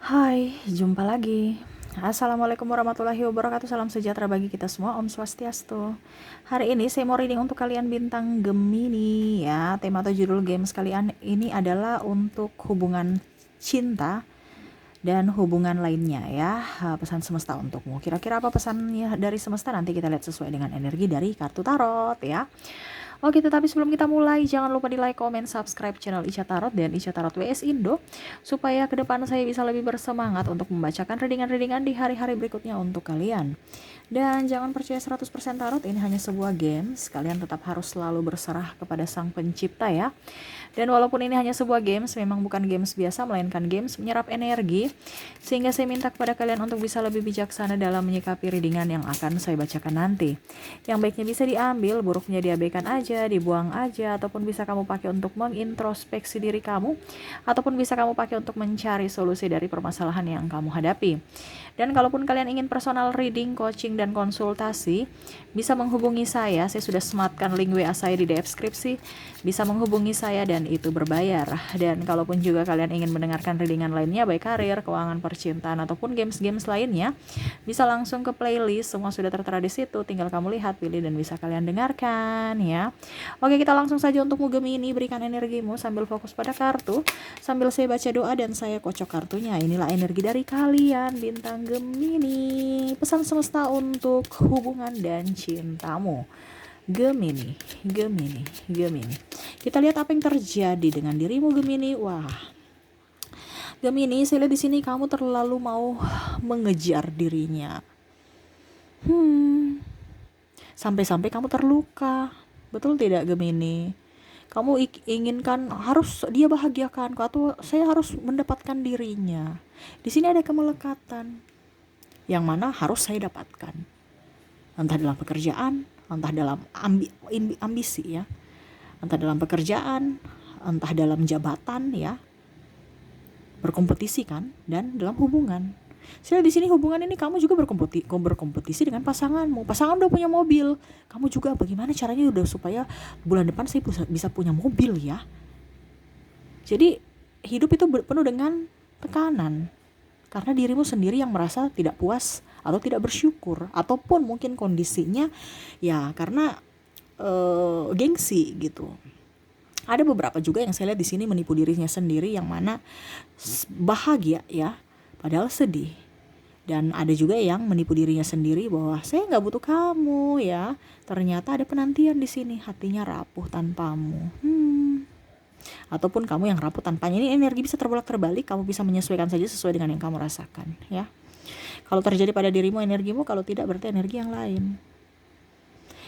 Hai, jumpa lagi. Assalamualaikum warahmatullahi wabarakatuh. Salam sejahtera bagi kita semua. Om Swastiastu. Hari ini saya mau reading untuk kalian bintang Gemini ya. Tema atau judul game sekalian ini adalah untuk hubungan cinta dan hubungan lainnya ya. Pesan semesta untukmu. Kira-kira apa pesannya dari semesta? Nanti kita lihat sesuai dengan energi dari kartu tarot ya. Oke, tetapi sebelum kita mulai, jangan lupa di like, comment, subscribe channel Ica Tarot dan Ica Tarot WS Indo, supaya ke depan saya bisa lebih bersemangat untuk membacakan readingan-readingan di hari-hari berikutnya untuk kalian. Dan jangan percaya 100% tarot, ini hanya sebuah games, kalian tetap harus selalu berserah kepada sang pencipta ya. Dan walaupun ini hanya sebuah games, memang bukan games biasa, melainkan games menyerap energi, sehingga saya minta kepada kalian untuk bisa lebih bijaksana dalam menyikapi readingan yang akan saya bacakan nanti. Yang baiknya bisa diambil, buruknya diabaikan aja, dibuang aja, ataupun bisa kamu pakai untuk mengintrospeksi diri kamu, ataupun bisa kamu pakai untuk mencari solusi dari permasalahan yang kamu hadapi. Dan kalaupun kalian ingin personal reading, coaching, dan konsultasi, bisa menghubungi saya sudah sematkan link WA saya di deskripsi, bisa menghubungi saya dan itu berbayar. Dan kalaupun juga kalian ingin mendengarkan readingan lainnya, baik karir, keuangan, percintaan, ataupun games-games lainnya, bisa langsung ke playlist, semua sudah tertera di situ, tinggal kamu lihat, pilih, dan bisa kalian dengarkan ya. Oke, kita langsung saja untuk Gemini, berikan energimu sambil fokus pada kartu, sambil saya baca doa dan saya kocok kartunya. Inilah energi dari kalian, bintang Gemini. Pesan semesta untuk hubungan dan cintamu. Gemini, Gemini, Gemini. Kita lihat apa yang terjadi dengan dirimu Gemini. Wah, Gemini, saya lihat di sini kamu terlalu mau mengejar dirinya. Sampai-sampai kamu terluka. Betul tidak Gemini? Kamu inginkan harus dia bahagiakan atau saya harus mendapatkan dirinya. Di sini ada kemelekatan yang mana harus saya dapatkan. Entah dalam pekerjaan, entah dalam ambisi ya. Entah dalam pekerjaan, entah dalam jabatan ya. Berkompetisi kan, dan dalam hubungan. Saya di sini hubungan ini kamu juga berkompetisi dengan pasanganmu. Pasangan udah punya mobil, kamu juga bagaimana caranya udah supaya bulan depan saya bisa punya mobil ya. Jadi hidup itu penuh dengan tekanan karena dirimu sendiri yang merasa tidak puas atau tidak bersyukur, ataupun mungkin kondisinya ya karena gengsi gitu. Ada beberapa juga yang saya lihat di sini menipu dirinya sendiri, yang mana bahagia ya, padahal sedih. Dan ada juga yang menipu dirinya sendiri bahwa saya nggak butuh kamu ya. Ternyata ada penantian di sini, hatinya rapuh tanpamu. Ataupun kamu yang rapuh tanpanya. Ini energi bisa terbolak-terbalik, kamu bisa menyesuaikan saja sesuai dengan yang kamu rasakan ya. Kalau terjadi pada dirimu energimu, kalau tidak berarti energi yang lain.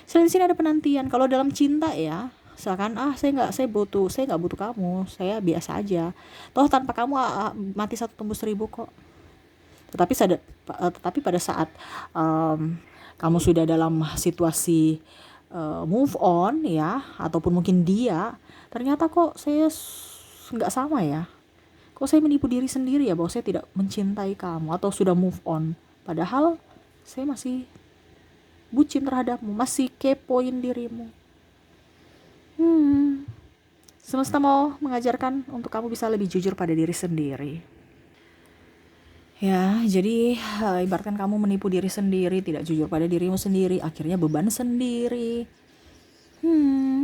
Selain sini ada penantian. Kalau dalam cinta ya, misalkan saya nggak butuh kamu, saya biasa aja, toh tanpa kamu mati satu tumbuh seribu kok. Tetapi pada saat kamu sudah dalam situasi move on ya, ataupun mungkin dia ternyata kok saya nggak sama ya, kok saya menipu diri sendiri ya bahwa saya tidak mencintai kamu atau sudah move on, padahal saya masih bucin terhadapmu, masih kepoin dirimu. Semesta mau mengajarkan untuk kamu bisa lebih jujur pada diri sendiri. Ya, jadi ibaratkan kamu menipu diri sendiri, tidak jujur pada dirimu sendiri, akhirnya beban sendiri.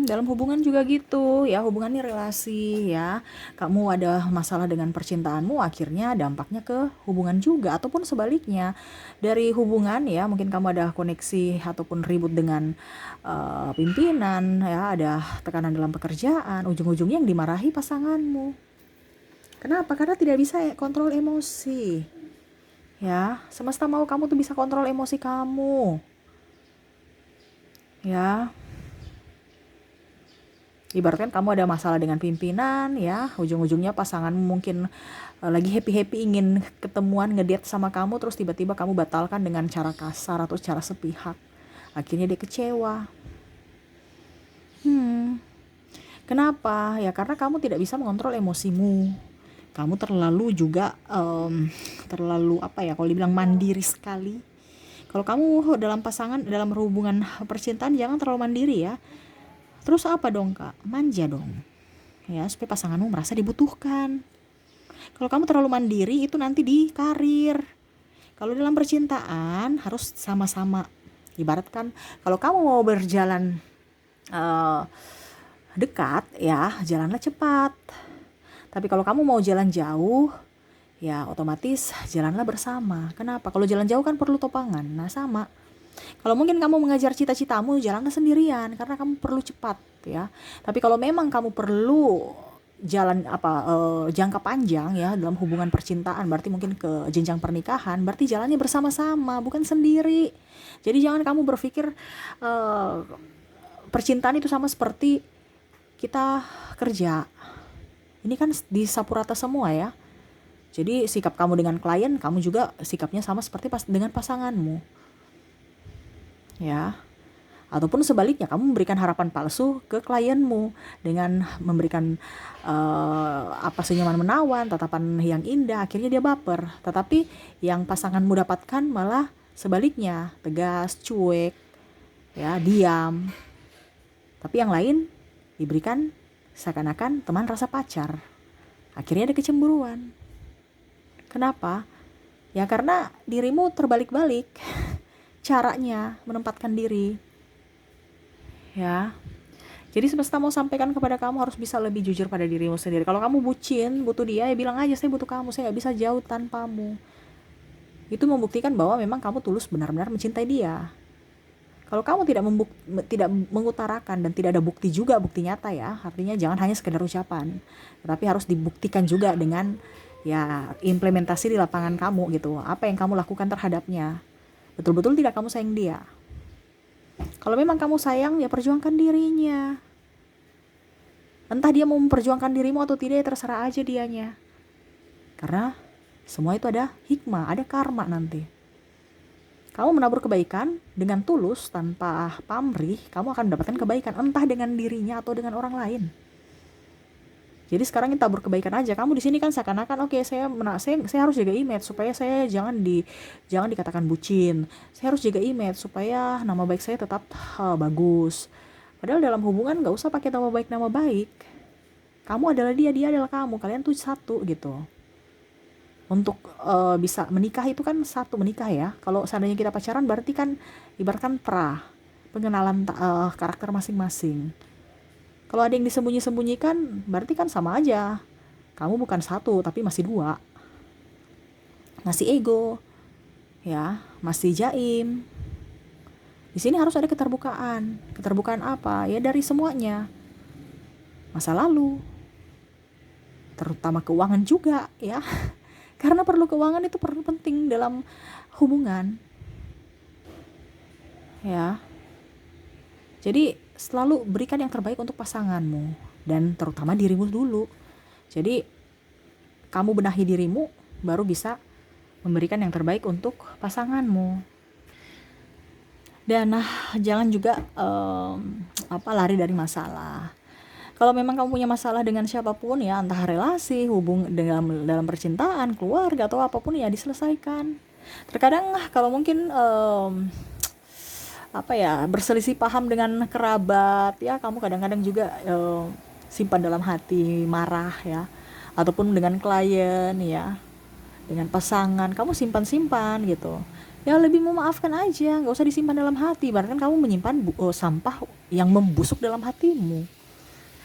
Dalam hubungan juga gitu ya, hubungan ini relasi ya. Kamu ada masalah dengan percintaanmu, akhirnya dampaknya ke hubungan juga, ataupun sebaliknya. Dari hubungan ya, mungkin kamu ada koneksi ataupun ribut dengan pimpinan ya, ada tekanan dalam pekerjaan, ujung-ujungnya yang dimarahi pasanganmu. Kenapa? Karena tidak bisa kontrol emosi. Ya, semesta mau kamu tuh bisa kontrol emosi kamu. Ya. Ibaratkan kamu ada masalah dengan pimpinan ya, ujung-ujungnya pasanganmu mungkin lagi happy-happy ingin ketemuan ngedate sama kamu, terus tiba-tiba kamu batalkan dengan cara kasar atau cara sepihak. Akhirnya dia kecewa. Kenapa? Ya karena kamu tidak bisa mengontrol emosimu. Kamu terlalu juga terlalu kalau dibilang mandiri sekali. Kalau kamu dalam dalam hubungan percintaan, jangan terlalu mandiri ya. Terus apa dong Kak? Manja dong ya, supaya pasanganmu merasa dibutuhkan. Kalau kamu terlalu mandiri itu nanti di karir. Kalau dalam percintaan harus sama-sama. Ibaratkan kalau kamu mau berjalan eh, dekat, ya jalanlah cepat. Tapi kalau kamu mau jalan jauh, ya otomatis jalanlah bersama. Kenapa? Kalau jalan jauh kan perlu topangan. Nah sama. Kalau mungkin kamu mengejar cita-citamu, jalanlah sendirian karena kamu perlu cepat, ya. Tapi kalau memang kamu perlu jalan jangka panjang ya dalam hubungan percintaan, berarti mungkin ke jenjang pernikahan, berarti jalannya bersama-sama, bukan sendiri. Jadi jangan kamu berpikir percintaan itu sama seperti kita kerja. Ini kan disapu rata semua ya. Jadi sikap kamu dengan klien, kamu juga sikapnya sama seperti dengan pasanganmu. Ya. Ataupun sebaliknya, kamu memberikan harapan palsu ke klienmu dengan memberikan senyuman menawan, tatapan yang indah, akhirnya dia baper. Tetapi yang pasanganmu dapatkan malah sebaliknya, tegas, cuek, ya, diam. Tapi yang lain diberikan seakan-akan teman rasa pacar. Akhirnya ada kecemburuan. Kenapa? Ya karena dirimu terbalik-balik caranya menempatkan diri. Ya. Jadi semesta mau sampaikan kepada kamu harus bisa lebih jujur pada dirimu sendiri. Kalau kamu bucin, butuh dia, ya bilang aja, saya butuh kamu, saya gak bisa jauh tanpamu. Itu membuktikan bahwa memang kamu tulus benar-benar mencintai dia. Kalau kamu tidak mengutarakan dan tidak ada bukti juga, bukti nyata ya, artinya jangan hanya sekedar ucapan, tetapi harus dibuktikan juga dengan ya implementasi di lapangan kamu gitu. Apa yang kamu lakukan terhadapnya, betul-betul tidak kamu sayang dia. Kalau memang kamu sayang, ya perjuangkan dirinya. Entah dia mau memperjuangkan dirimu atau tidak, ya terserah aja dianya. Karena semua itu ada hikmah, ada karma nanti. Kamu menabur kebaikan dengan tulus tanpa pamrih, kamu akan mendapatkan kebaikan entah dengan dirinya atau dengan orang lain. Jadi sekarang kita tabur kebaikan aja. Kamu di sini kan seakan-akan saya harus jaga image supaya saya jangan dikatakan bucin. Saya harus jaga image supaya nama baik saya tetap bagus. Padahal dalam hubungan nggak usah pakai nama baik. Kamu adalah dia adalah kamu. Kalian tuh satu gitu. Untuk bisa menikah itu kan satu menikah ya. Kalau seandainya kita pacaran berarti kan ibaratkan pengenalan karakter masing-masing. Kalau ada yang disembunyi-sembunyikan berarti kan sama aja. Kamu bukan satu tapi masih dua. Masih ego. Ya, masih jaim. Di sini harus ada keterbukaan. Keterbukaan apa? Ya dari semuanya. Masa lalu. Terutama keuangan juga ya. Karena keuangan itu perlu penting dalam hubungan. Ya. Jadi selalu berikan yang terbaik untuk pasanganmu dan terutama dirimu dulu. Jadi kamu benahi dirimu baru bisa memberikan yang terbaik untuk pasanganmu. Dan jangan juga lari dari masalah. Kalau memang kamu punya masalah dengan siapapun ya, entah relasi, dalam percintaan, keluarga atau apapun ya diselesaikan. Terkadang kalau mungkin berselisih paham dengan kerabat ya, kamu kadang-kadang juga simpan dalam hati, marah ya, ataupun dengan klien ya, dengan pasangan, kamu simpan gitu. Ya lebih memaafkan aja, nggak usah disimpan dalam hati. Bahkan kamu menyimpan sampah yang membusuk dalam hatimu.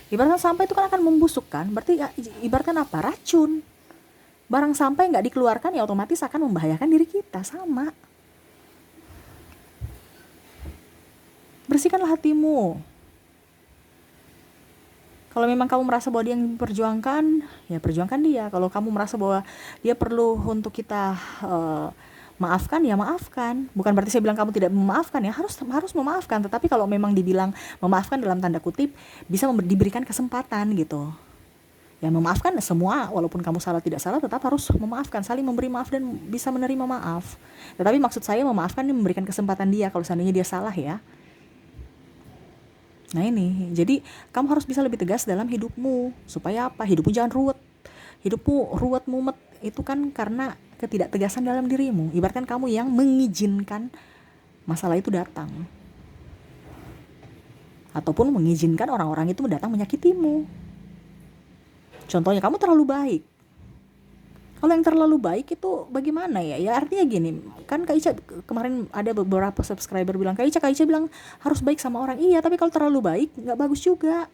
Ibaratkan sampah itu kan akan membusuk kan, berarti ibaratkan apa? Racun. Barang sampah yang nggak dikeluarkan ya otomatis akan membahayakan diri kita, sama. Bersihkanlah hatimu. Kalau memang kamu merasa bahwa dia yang diperjuangkan, ya perjuangkan dia. Kalau kamu merasa bahwa dia perlu untuk kita maafkan, ya maafkan. Bukan berarti saya bilang kamu tidak memaafkan ya, harus memaafkan. Tetapi kalau memang dibilang memaafkan dalam tanda kutip, bisa diberikan kesempatan gitu. Ya memaafkan semua, walaupun kamu salah tidak salah, tetap harus memaafkan, saling memberi maaf dan bisa menerima maaf. Tetapi maksud saya memaafkan ini memberikan kesempatan dia kalau seandainya dia salah ya. Nah ini, jadi kamu harus bisa lebih tegas dalam hidupmu. Supaya apa? Hidupmu jangan ruwet. Hidupmu ruwet mumet itu kan karena ketidaktegasan dalam dirimu. Ibaratkan kamu yang mengizinkan masalah itu datang, ataupun mengizinkan orang-orang itu datang menyakitimu. Contohnya kamu terlalu baik, Kalau yang terlalu baik itu bagaimana ya? Ya artinya gini, kan Kak Ica kemarin ada beberapa subscriber bilang, Kak Ica bilang harus baik sama orang. Iya, tapi kalau terlalu baik nggak bagus juga.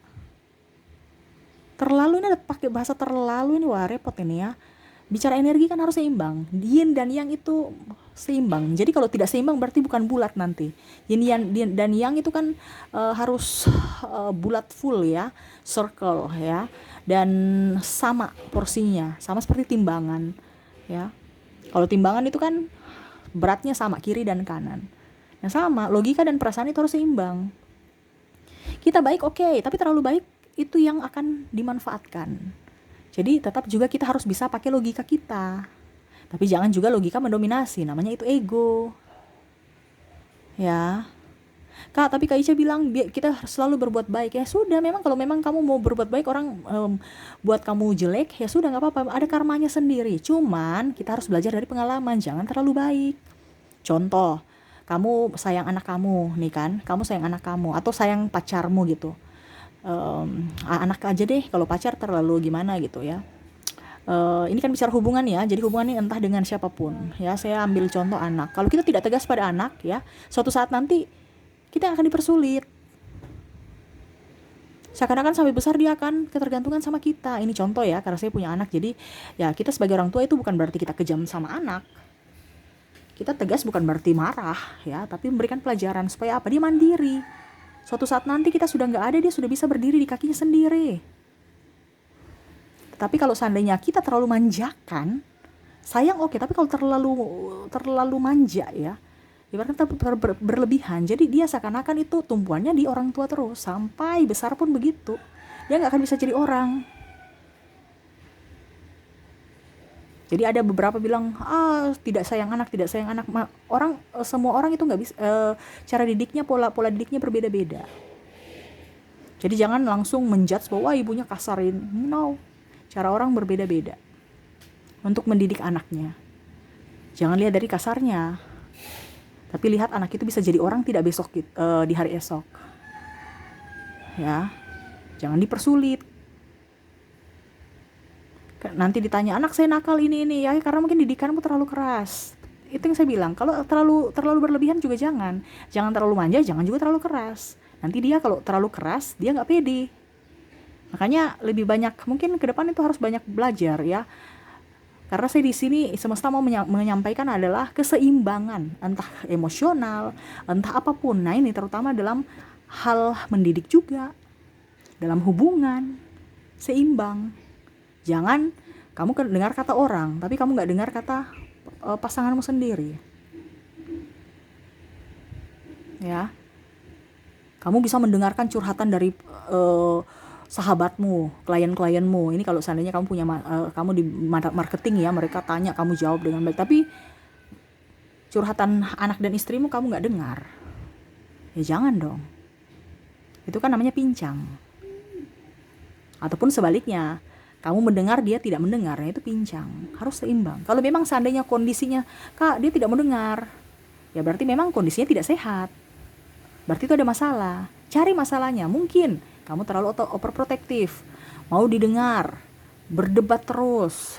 Terlalu ini ada pakai bahasa terlalu ini, wah repot ini ya. Bicara energi kan harus seimbang. Yin dan yang itu seimbang. Jadi kalau tidak seimbang berarti bukan bulat nanti. Yin dan yang itu kan harus bulat full ya, circle ya. Dan sama porsinya, sama seperti timbangan ya. Kalau timbangan itu kan beratnya sama kiri dan kanan. Nah sama, logika dan perasaan itu harus seimbang. Kita baik oke, tapi terlalu baik itu yang akan dimanfaatkan. Jadi tetap juga kita harus bisa pakai logika kita. Tapi jangan juga logika mendominasi, namanya itu ego. Ya. Kak, tapi Kak Ica bilang kita selalu berbuat baik. Ya sudah, memang kalau memang kamu mau berbuat baik, orang buat kamu jelek, ya sudah nggak apa-apa, ada karmanya sendiri. Cuman kita harus belajar dari pengalaman, jangan terlalu baik. Contoh, kamu sayang anak kamu nih kan, kamu sayang anak kamu atau sayang pacarmu gitu. Anak aja deh, kalau pacar terlalu gimana gitu ya. Ini kan bicara hubungan ya, jadi hubungan ini entah dengan siapapun ya. Saya ambil contoh anak. Kalau kita tidak tegas pada anak ya, suatu saat nanti kita akan dipersulit. Seakan-akan sampai besar dia akan ketergantungan sama kita. Ini contoh ya, karena saya punya anak. Jadi ya kita sebagai orang tua itu bukan berarti kita kejam sama anak. Kita tegas bukan berarti marah ya, tapi memberikan pelajaran supaya apa? Dia mandiri. Suatu saat nanti kita sudah nggak ada, dia sudah bisa berdiri di kakinya sendiri. Tapi kalau seandainya kita terlalu manjakan, sayang oke, tapi kalau terlalu manja ya, ibaratnya berlebihan, jadi dia seakan-akan itu tumpuannya di orang tua terus, sampai besar pun begitu, dia nggak akan bisa jadi orang. Jadi ada beberapa bilang tidak sayang anak. Semua orang itu nggak bisa, cara didiknya, pola didiknya berbeda-beda. Jadi jangan langsung menjudge bahwa ibunya kasarin. No, cara orang berbeda-beda untuk mendidik anaknya. Jangan lihat dari kasarnya, tapi lihat anak itu bisa jadi orang tidak besok di hari esok. Ya, jangan dipersulit. Nanti ditanya, anak saya nakal ini ya, karena mungkin didikanmu terlalu keras. Itu yang saya bilang, kalau terlalu berlebihan juga jangan terlalu manja, jangan juga terlalu keras. Nanti dia kalau terlalu keras, dia nggak pede. Makanya lebih banyak, mungkin ke depan itu harus banyak belajar ya. Karena saya di sini semesta mau menyampaikan adalah keseimbangan, entah emosional, entah apapun. Nah ini terutama dalam hal mendidik juga, dalam hubungan, seimbang. Jangan kamu dengar kata orang, tapi kamu nggak dengar kata pasanganmu sendiri. Ya, kamu bisa mendengarkan curhatan dari sahabatmu, klien-klienmu. Ini kalau seandainya kamu punya kamu di marketing ya, mereka tanya kamu jawab dengan baik. Tapi curhatan anak dan istrimu kamu nggak dengar. Ya jangan dong. Itu kan namanya pincang. Ataupun sebaliknya, kamu mendengar dia tidak mendengar, ya itu pincang. Harus seimbang. Kalau memang seandainya kondisinya, Kak, dia tidak mendengar, ya berarti memang kondisinya tidak sehat. Berarti itu ada masalah. Cari masalahnya. Mungkin kamu terlalu overprotective, mau didengar, berdebat terus.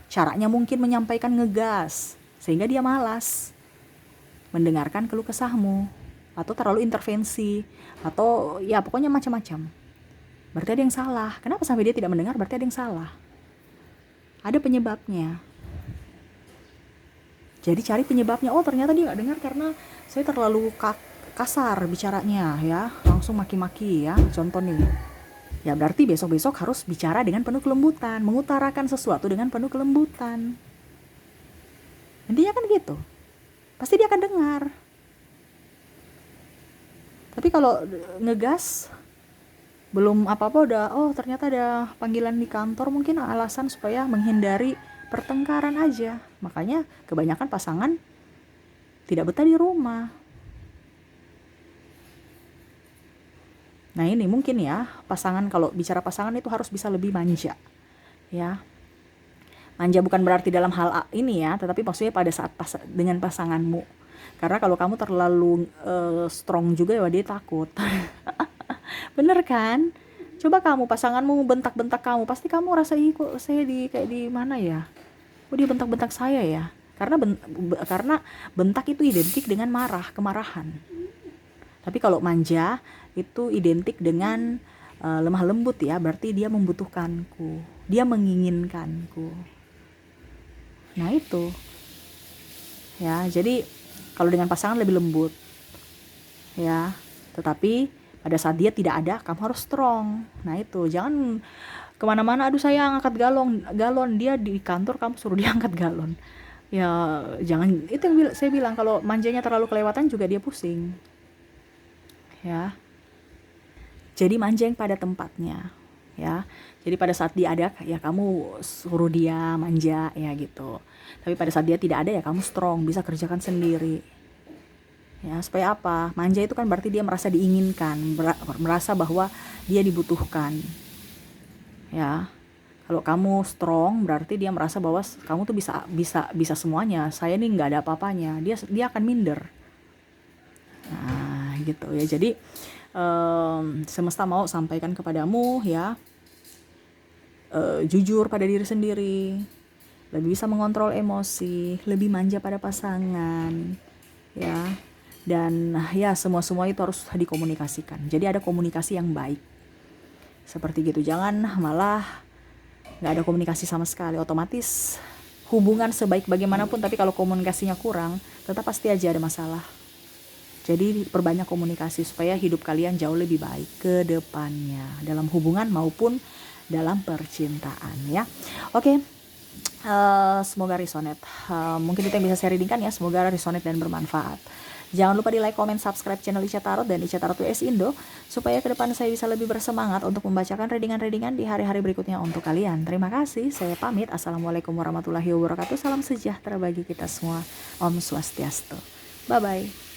Caranya mungkin menyampaikan ngegas, sehingga dia malas mendengarkan keluh kesahmu, atau terlalu intervensi, atau ya pokoknya macam-macam. Berarti ada yang salah. Kenapa sampai dia tidak mendengar? Berarti ada yang salah. Ada penyebabnya. Jadi cari penyebabnya. Oh ternyata dia gak dengar karena saya terlalu kasar bicaranya ya. Langsung maki-maki ya. Contoh nih. Ya berarti besok-besok harus bicara dengan penuh kelembutan. Mengutarakan sesuatu dengan penuh kelembutan. Intinya kan gitu. Pasti dia akan dengar. Tapi kalau ngegas, belum apa-apa udah, ternyata ada panggilan di kantor, mungkin alasan supaya menghindari pertengkaran aja. Makanya kebanyakan pasangan tidak betah di rumah. Nah ini mungkin ya, pasangan, kalau bicara pasangan itu harus bisa lebih manja ya. Manja bukan berarti dalam hal ini ya, tetapi maksudnya pada saat dengan pasanganmu. Karena kalau kamu terlalu strong juga ya dia takut. Bener kan? Coba kamu pasanganmu bentak-bentak kamu, pasti kamu rasa kok saya kayak di mana ya? Oh, dia bentak-bentak saya ya. Karena bentak itu identik dengan marah, kemarahan. Tapi kalau manja itu identik dengan lemah lembut ya, berarti dia membutuhkanku, dia menginginkanku. Nah itu ya, jadi kalau dengan pasangan lebih lembut ya, tetapi pada saat dia tidak ada, kamu harus strong. Nah itu, jangan kemana-mana, aduh saya angkat galon, dia di kantor kamu suruh dia angkat galon. Ya jangan, itu yang saya bilang, kalau manjanya terlalu kelewatan juga dia pusing ya. Jadi manja yang pada tempatnya ya. Jadi pada saat dia ada ya kamu suruh dia manja ya gitu. Tapi pada saat dia tidak ada ya kamu strong, bisa kerjakan sendiri. Ya, supaya apa? Manja itu kan berarti dia merasa diinginkan, merasa bahwa dia dibutuhkan. Ya. Kalau kamu strong berarti dia merasa bahwa kamu tuh bisa semuanya. Saya nih nggak ada apa-apanya. Dia akan minder. Nah, gitu ya. Jadi semesta mau sampaikan kepadamu ya, jujur pada diri sendiri, lebih bisa mengontrol emosi, lebih manja pada pasangan ya, dan ya semua itu harus dikomunikasikan. Jadi ada komunikasi yang baik seperti gitu. Jangan malah nggak ada komunikasi sama sekali, otomatis hubungan sebaik bagaimanapun tapi kalau komunikasinya kurang, tetap pasti aja ada masalah. Jadi perbanyak komunikasi supaya hidup kalian jauh lebih baik ke depannya, dalam hubungan maupun dalam percintaan ya. Oke, semoga resonate. Mungkin itu yang bisa saya readingkan ya, semoga resonate dan bermanfaat. Jangan lupa di like, comment, subscribe channel Ica Tarot dan Ica Tarot US Indo, supaya ke depan saya bisa lebih bersemangat untuk membacakan readingan-readingan di hari-hari berikutnya untuk kalian. Terima kasih, saya pamit. Assalamualaikum warahmatullahi wabarakatuh. Salam sejahtera bagi kita semua. Om Swastiastu. Bye-bye.